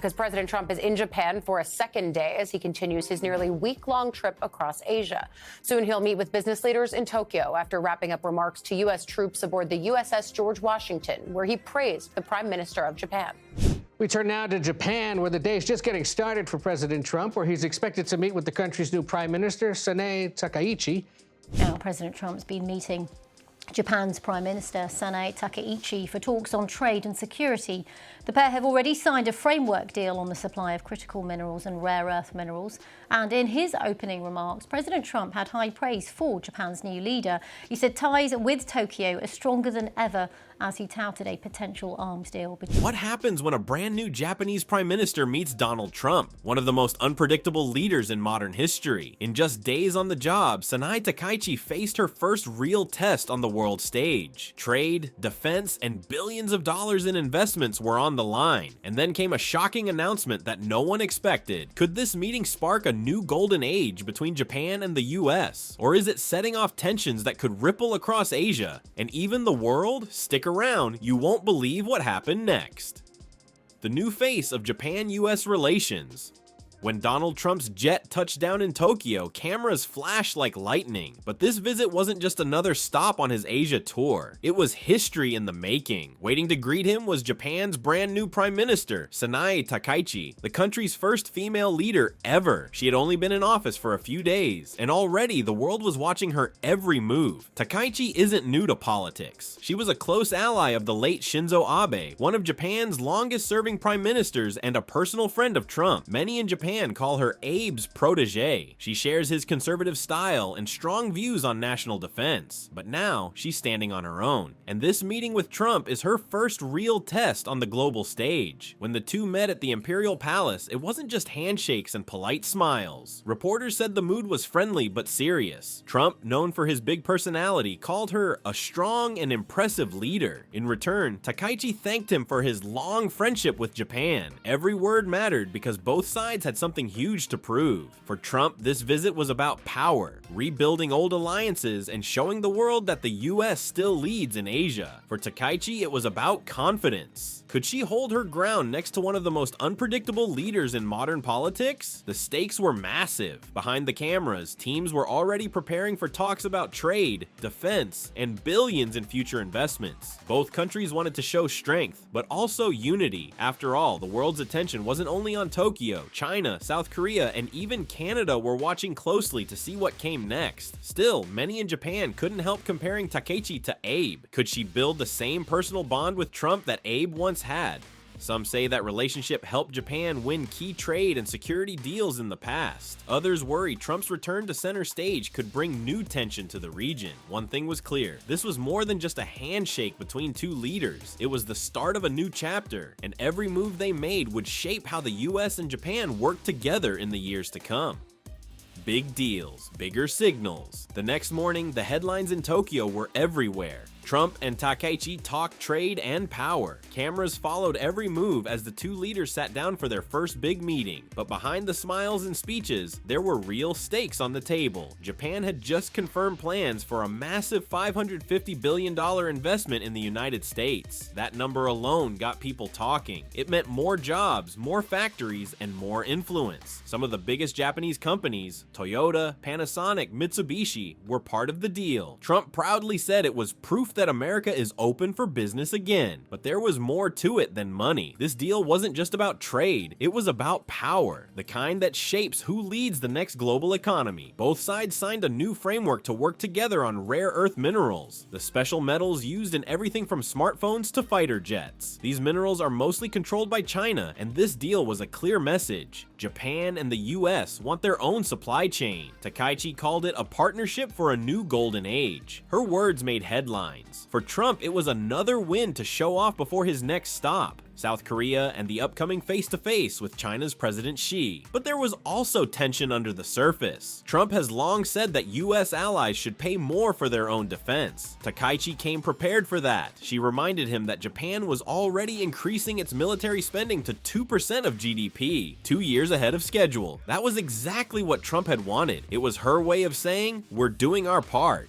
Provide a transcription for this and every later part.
because President Trump is in Japan for a second day as he continues his nearly week-long trip across Asia. Soon he'll meet with business leaders in Tokyo after wrapping up remarks to U.S. troops aboard the USS George Washington, where he praised the Prime Minister of Japan. We turn now to Japan, where the day is just getting started for President Trump, where he's expected to meet with the country's new Prime Minister, Sanae Takaichi. Now, President Trump's been meeting Japan's Prime Minister, Sanae Takaichi, for talks on trade and security. The pair have already signed a framework deal on the supply of critical minerals and rare earth minerals. And in his opening remarks, President Trump had high praise for Japan's new leader. He said ties with Tokyo are stronger than ever as he touted a potential arms deal. What happens when a brand new Japanese prime minister meets Donald Trump, one of the most unpredictable leaders in modern history? In just days on the job, Sanae Takaichi faced her first real test on the world stage. Trade, defense, and billions of dollars in investments were on the line. And then came a shocking announcement that no one expected. Could this meeting spark a new golden age between Japan and the US? Or is it setting off tensions that could ripple across Asia and even the world? Stick around, you won't believe what happened next. The new face of Japan-US relations. When Donald Trump's jet touched down in Tokyo, cameras flashed like lightning. But this visit wasn't just another stop on his Asia tour. It was history in the making. Waiting to greet him was Japan's brand new Prime Minister, Sanae Takaichi, the country's first female leader ever. She had only been in office for a few days, and already the world was watching her every move. Takaichi isn't new to politics. She was a close ally of the late Shinzo Abe, one of Japan's longest-serving prime ministers and a personal friend of Trump. Many in Japan call her Abe's protege. She shares his conservative style and strong views on national defense. But now, she's standing on her own. And this meeting with Trump is her first real test on the global stage. When the two met at the Imperial Palace, it wasn't just handshakes and polite smiles. Reporters said the mood was friendly but serious. Trump, known for his big personality, called her a strong and impressive leader. In return, Takaichi thanked him for his long friendship with Japan. Every word mattered because both sides had something huge to prove. For Trump, this visit was about power, rebuilding old alliances, and showing the world that the US still leads in Asia. For Takaichi, it was about confidence. Could she hold her ground next to one of the most unpredictable leaders in modern politics? The stakes were massive. Behind the cameras, teams were already preparing for talks about trade, defense, and billions in future investments. Both countries wanted to show strength, but also unity. After all, the world's attention wasn't only on Tokyo. China, South Korea, and even Canada were watching closely to see what came next. Still, many in Japan couldn't help comparing Takaichi to Abe. Could she build the same personal bond with Trump that Abe once had? Some say that relationship helped Japan win key trade and security deals in the past. Others worry Trump's return to center stage could bring new tension to the region. One thing was clear, this was more than just a handshake between two leaders. It was the start of a new chapter, and every move they made would shape how the US and Japan work together in the years to come. Big deals, bigger signals. The next morning, the headlines in Tokyo were everywhere. Trump and Takaichi talked trade and power. Cameras followed every move as the two leaders sat down for their first big meeting. But behind the smiles and speeches, there were real stakes on the table. Japan had just confirmed plans for a massive $550 billion investment in the United States. That number alone got people talking. It meant more jobs, more factories, and more influence. Some of the biggest Japanese companies, Toyota, Panasonic, Mitsubishi, were part of the deal. Trump proudly said it was proof that America is open for business again. But there was more to it than money. This deal wasn't just about trade, it was about power, the kind that shapes who leads the next global economy. Both sides signed a new framework to work together on rare earth minerals, the special metals used in everything from smartphones to fighter jets. These minerals are mostly controlled by China, and this deal was a clear message. Japan and the US want their own supply chain. Takaichi called it a partnership for a new golden age. Her words made headlines. For Trump, it was another win to show off before his next stop, South Korea and the upcoming face-to-face with China's President Xi. But there was also tension under the surface. Trump has long said that US allies should pay more for their own defense. Takaichi came prepared for that. She reminded him that Japan was already increasing its military spending to 2% of GDP, 2 years ahead of schedule. That was exactly what Trump had wanted. It was her way of saying, we're doing our part.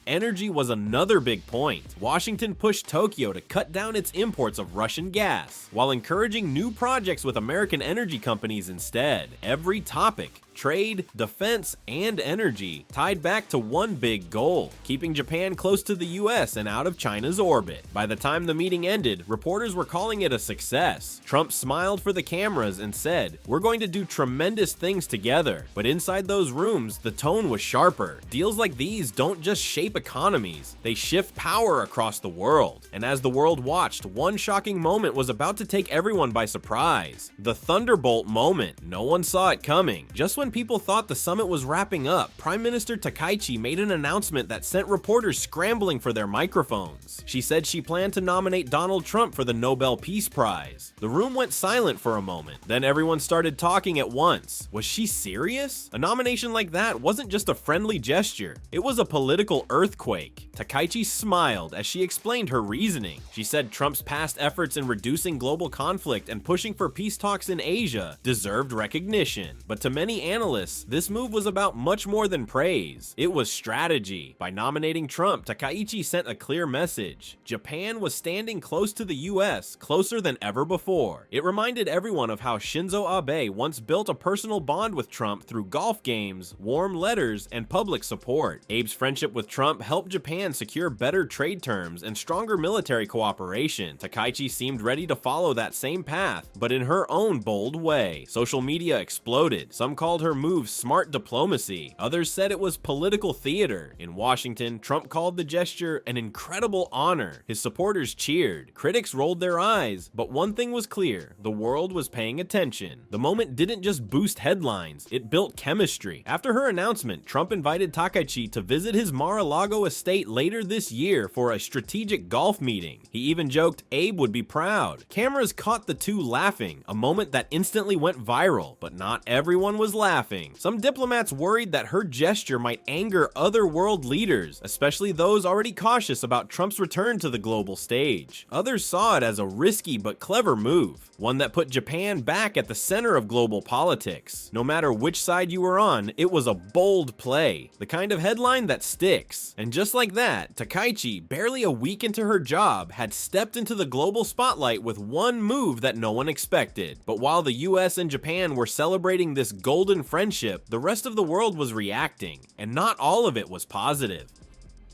Energy was another big point. Washington pushed Tokyo to cut down its imports of Russian gas, while encouraging new projects with American energy companies instead. Every topic, trade, defense, and energy, tied back to one big goal: keeping Japan close to the US and out of China's orbit. By the time the meeting ended, reporters were calling it a success. Trump smiled for the cameras and said, "We're going to do tremendous things together." But inside those rooms, the tone was sharper. Deals like these don't just shape economies, they shift power across the world. And as the world watched, one shocking moment was about to take everyone by surprise. The Thunderbolt moment. No one saw it coming. Just when people thought the summit was wrapping up, Prime Minister Takaichi made an announcement that sent reporters scrambling for their microphones. She said she planned to nominate Donald Trump for the Nobel Peace Prize. The room went silent for a moment. Then everyone started talking at once. Was she serious? A nomination like that wasn't just a friendly gesture. It was a political earthquake. Takaichi smiled as she explained her reasoning. She said Trump's past efforts in reducing global conflict and pushing for peace talks in Asia deserved recognition. But to many analysts, this move was about much more than praise. It was strategy. By nominating Trump, Takaichi sent a clear message. Japan was standing close to the US, closer than ever before. It reminded everyone of how Shinzo Abe once built a personal bond with Trump through golf games, warm letters, and public support. Abe's friendship with Trump helped Japan secure better trade terms and stronger military cooperation. Takaichi seemed ready to follow that same path, but in her own bold way. Social media exploded. Some called her move smart diplomacy. Others said it was political theater. In Washington, Trump called the gesture an incredible honor. His supporters cheered. Critics rolled their eyes, but one thing was clear: the world was paying attention. The moment didn't just boost headlines, it built chemistry. After her announcement, Trump invited Takaichi to visit his Mar-a-Lago estate later this year for a strategic golf meeting. He even joked Abe would be proud. Cameras caught the two laughing, a moment that instantly went viral, but not everyone was laughing. Some diplomats worried that her gesture might anger other world leaders, especially those already cautious about Trump's return to the global stage. Others saw it as a risky but clever move, one that put Japan back at the center of global politics. No matter which side you were on, it was a bold play, the kind of headline that sticks. And just like that, Takaichi, barely a week into her job, had stepped into the global spotlight with one move that no one expected. But while the US and Japan were celebrating this golden friendship, the rest of the world was reacting, and not all of it was positive.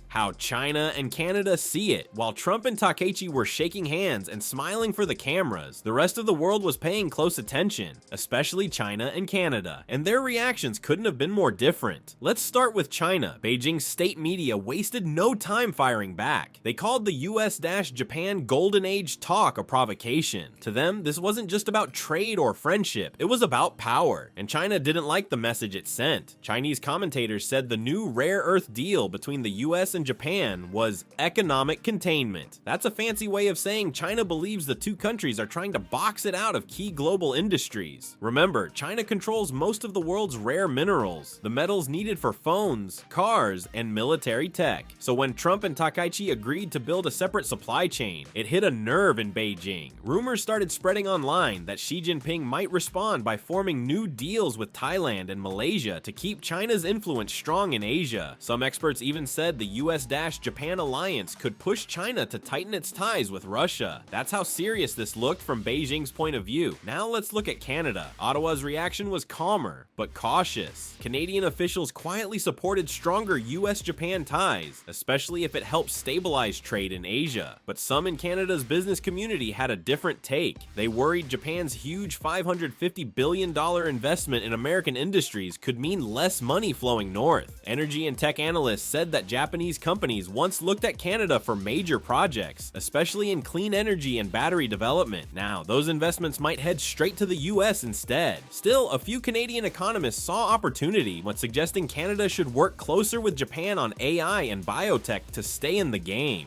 How China and Canada see it. While Trump and Takaichi were shaking hands and smiling for the cameras, the rest of the world was paying close attention, especially China and Canada, and their reactions couldn't have been more different. Let's start with China. Beijing's state media wasted no time firing back. They called the US-Japan Golden Age talk a provocation. To them, this wasn't just about trade or friendship, it was about power, and China didn't like the message it sent. Chinese commentators said the new rare earth deal between the US and Japan was economic containment. That's a fancy way of saying China believes the two countries are trying to box it out of key global industries. Remember, China controls most of the world's rare minerals, the metals needed for phones, cars, and military tech. So when Trump and Takaichi agreed to build a separate supply chain, it hit a nerve in Beijing. Rumors started spreading online that Xi Jinping might respond by forming new deals with Thailand and Malaysia to keep China's influence strong in Asia. Some experts even said the US-Japan alliance could push China to tighten its ties with Russia. That's how serious this looked from Beijing's point of view. Now let's look at Canada. Ottawa's reaction was calmer, but cautious. Canadian officials quietly supported stronger US-Japan ties, especially if it helps stabilize trade in Asia. But some in Canada's business community had a different take. They worried Japan's huge $550 billion investment in American industries could mean less money flowing north. Energy and tech analysts said that Japanese companies once looked at Canada for major projects, especially in clean energy and battery development. Now, those investments might head straight to the US instead. Still, a few Canadian economists saw opportunity when suggesting Canada should work closer with Japan on AI and biotech to stay in the game.